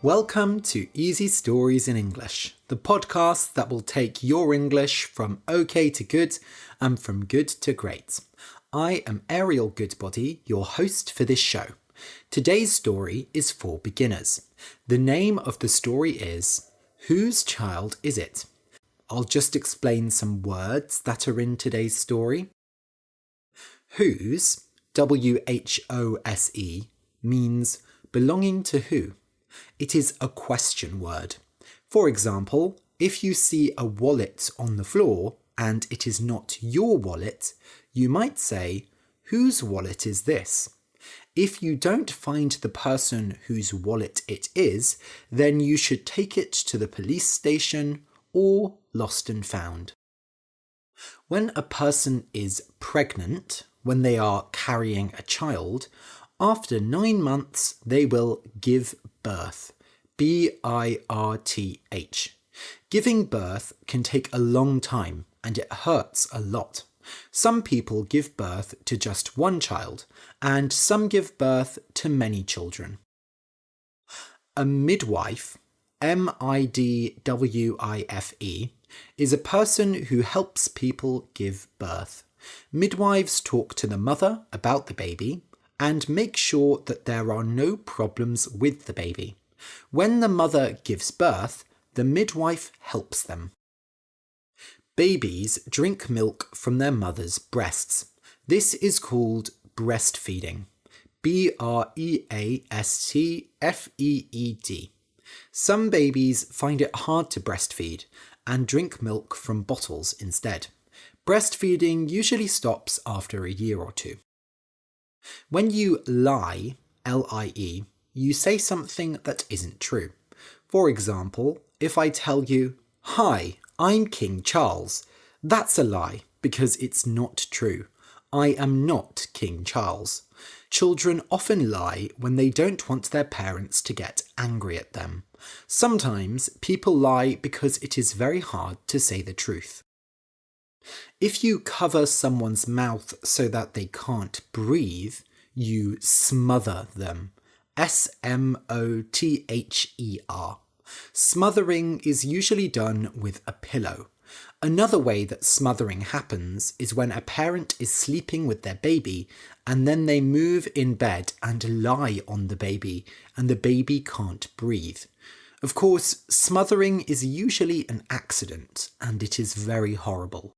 Welcome to Easy Stories in English, the podcast that will take your English from okay to good and from good to great. I am Ariel Goodbody, your host for this show. Today's story is for beginners. The name of the story is Whose Child Is It? I'll just explain some words that are in today's story. Whose, W-H-O-S-E, means belonging to who. It is a question word. For example, if you see a wallet on the floor and it is not your wallet, you might say, whose wallet is this? If you don't find the person whose wallet it is, then you should take it to the police station or lost and found. When a person is pregnant, when they are carrying a child, after 9 months they will give birth. B-I-R-T-H. Giving birth can take a long time and it hurts a lot. Some people give birth to just one child and some give birth to many children. A midwife, M-I-D-W-I-F-E, is a person who helps people give birth. Midwives talk to the mother about the baby and make sure that there are no problems with the baby. When the mother gives birth, the midwife helps them. Babies drink milk from their mother's breasts. This is called breastfeeding. B-R-E-A-S-T-F-E-E-D. Some babies find it hard to breastfeed and drink milk from bottles instead. Breastfeeding usually stops after a year or two. When you lie, L-I-E, you say something that isn't true. For example, if I tell you, "Hi, I'm King Charles," that's a lie because it's not true. I am not King Charles. Children often lie when they don't want their parents to get angry at them. Sometimes people lie because it is very hard to say the truth. If you cover someone's mouth so that they can't breathe, you smother them. S-M-O-T-H-E-R. Smothering is usually done with a pillow. Another way that smothering happens is when a parent is sleeping with their baby and then they move in bed and lie on the baby and the baby can't breathe. Of course, smothering is usually an accident and it is very horrible.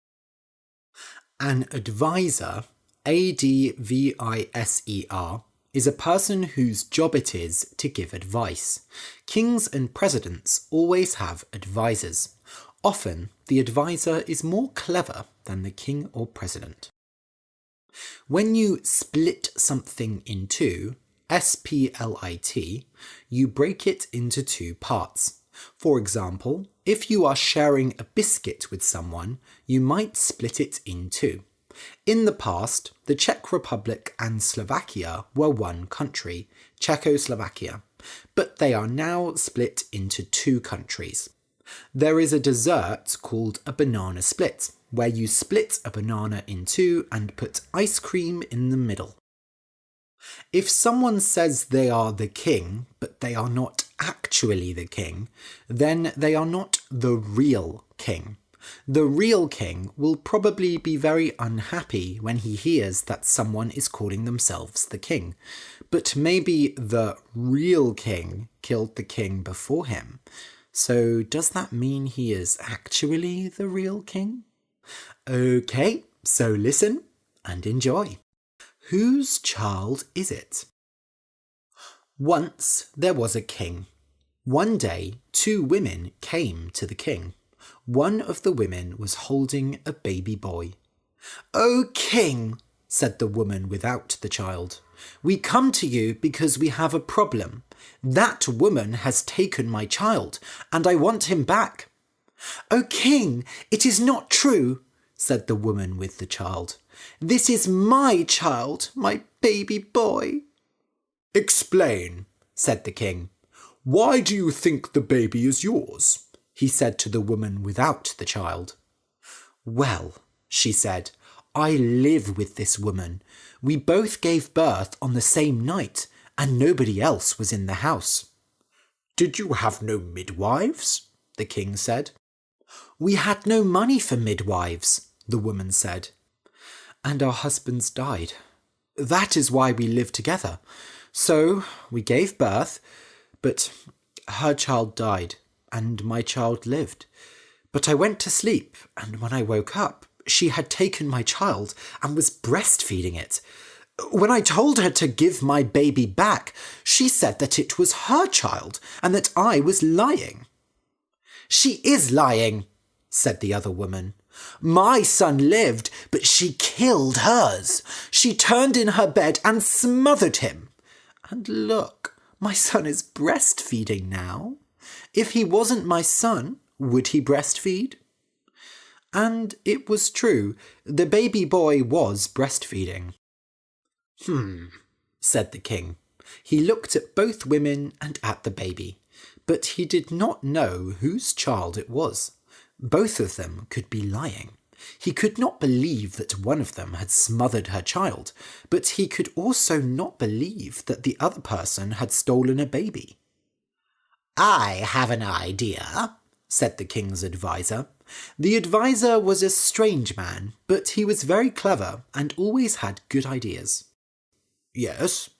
An advisor, A-D-V-I-S-E-R, is a person whose job it is to give advice. Kings and presidents always have advisors. Often, the advisor is more clever than the king or president. When you split something in two, S-P-L-I-T, you break it into two parts. For example, if you are sharing a biscuit with someone, you might split it in two. In the past, the Czech Republic and Slovakia were one country, Czechoslovakia, but they are now split into two countries. There is a dessert called a banana split, where you split a banana in two and put ice cream in the middle. If someone says they are the king, but they are not actually the king, then they are not the real king. The real king will probably be very unhappy when he hears that someone is calling themselves the king. But maybe the real king killed the king before him. So does that mean he is actually the real king? Okay, so listen and enjoy. Whose child is it? Once there was a king. One day, 2 women came to the king. One of the women was holding a baby boy. "O king," said the woman without the child, "we come to you because we have a problem. That woman has taken my child, and I want him back." "O king, it is not true," said the woman with the child. "This is my child, my baby boy." "Explain," said the king. "Why do you think the baby is yours?" he said to the woman without the child. "Well," she said, "I live with this woman. We both gave birth on the same night, and nobody else was in the house." Did you have no midwives? The king said. We had no money for midwives, the woman said, and our husbands died. That is why we live together. So we gave birth, but her child died, and my child lived. But I went to sleep, and when I woke up, she had taken my child and was breastfeeding it. When I told her to give my baby back, she said that it was her child and that I was lying. She is lying, said the other woman. My son lived, but she killed hers. She turned in her bed and smothered him. And look, my son is breastfeeding now. If he wasn't my son, would he breastfeed? And it was true. The baby boy was breastfeeding. Said the king. He looked at both women and at the baby, but he did not know whose child it was. Both of them could be lying. He could not believe that one of them had smothered her child, but he could also not believe that the other person had stolen a baby. I have an idea, said the king's adviser. The adviser was a strange man, but he was very clever and always had good ideas. Yes.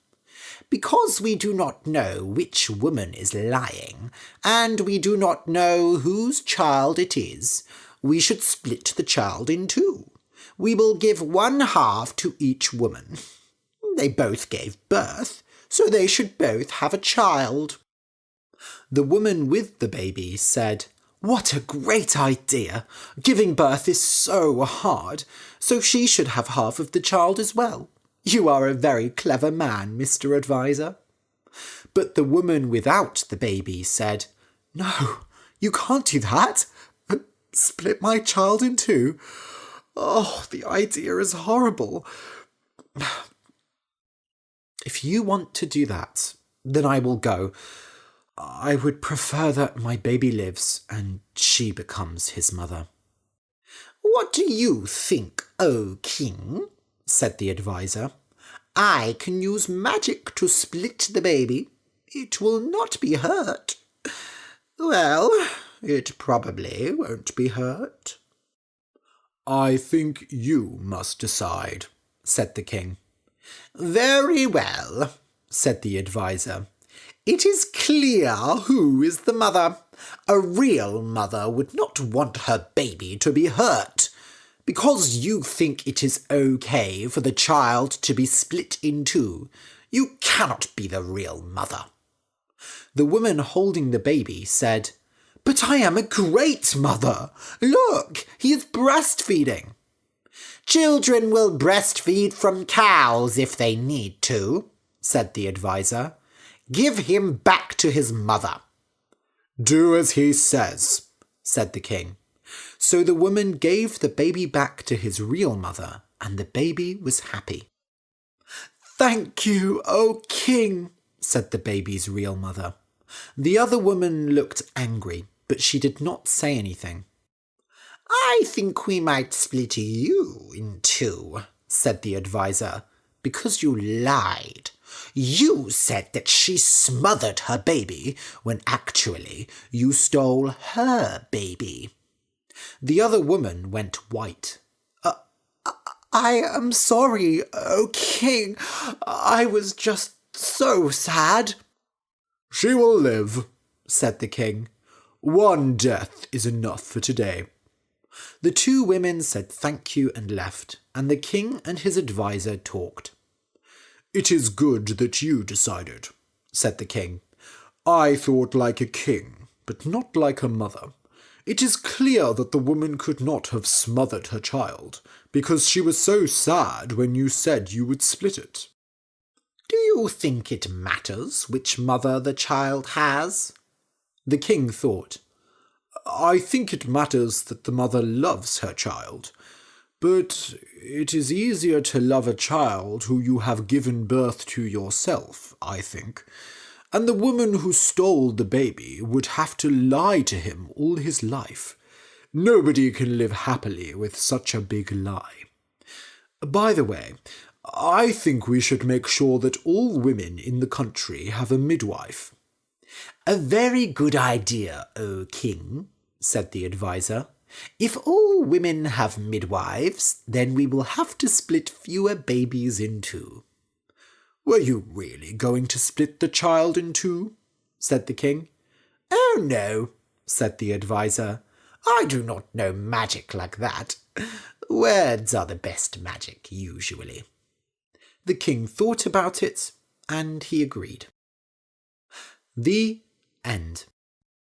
Because we do not know which woman is lying, and we do not know whose child it is, we should split the child in two. We will give one half to each woman. They both gave birth, so they should both have a child. The woman with the baby said, What a great idea! Giving birth is so hard, so she should have half of the child as well. You are a very clever man, Mr. Adviser. But the woman without the baby said, No, you can't do that. Split my child in two. Oh, the idea is horrible. If you want to do that, then I will go. I would prefer that my baby lives and she becomes his mother. What do you think, O king? Said the adviser. I can use magic to split the baby. It will not be hurt. Well, it probably won't be hurt. I think you must decide, said the king. Very well, said the adviser. It is clear who is the mother. A real mother would not want her baby to be hurt. Because you think it is okay for the child to be split in two, you cannot be the real mother. The woman holding the baby said, But I am a great mother. Look, he is breastfeeding. Children will breastfeed from cows if they need to, said the adviser. Give him back to his mother. Do as he says, said the king. So the woman gave the baby back to his real mother, and the baby was happy. Thank you, O king, said the baby's real mother. The other woman looked angry, but she did not say anything. I think we might split you in two, said the adviser, because you lied. You said that she smothered her baby, when actually you stole her baby. The other woman went white. I am sorry, O king. I was just so sad. She will live, said the king. One death is enough for today. The two women said thank you and left, and the king and his adviser talked. It is good that you decided, said the king. I thought like a king, but not like a mother. It is clear that the woman could not have smothered her child, because she was so sad when you said you would split it. Do you think it matters which mother the child has? The king thought. I think it matters that the mother loves her child, but it is easier to love a child who you have given birth to yourself, I think. And the woman who stole the baby would have to lie to him all his life. Nobody can live happily with such a big lie. By the way, I think we should make sure that all women in the country have a midwife. A very good idea, O king, said the adviser. If all women have midwives, then we will have to split fewer babies in two. Were you really going to split the child in two? Said the king. Oh no, said the adviser. I do not know magic like that. Words are the best magic, usually. The king thought about it, and he agreed. The end.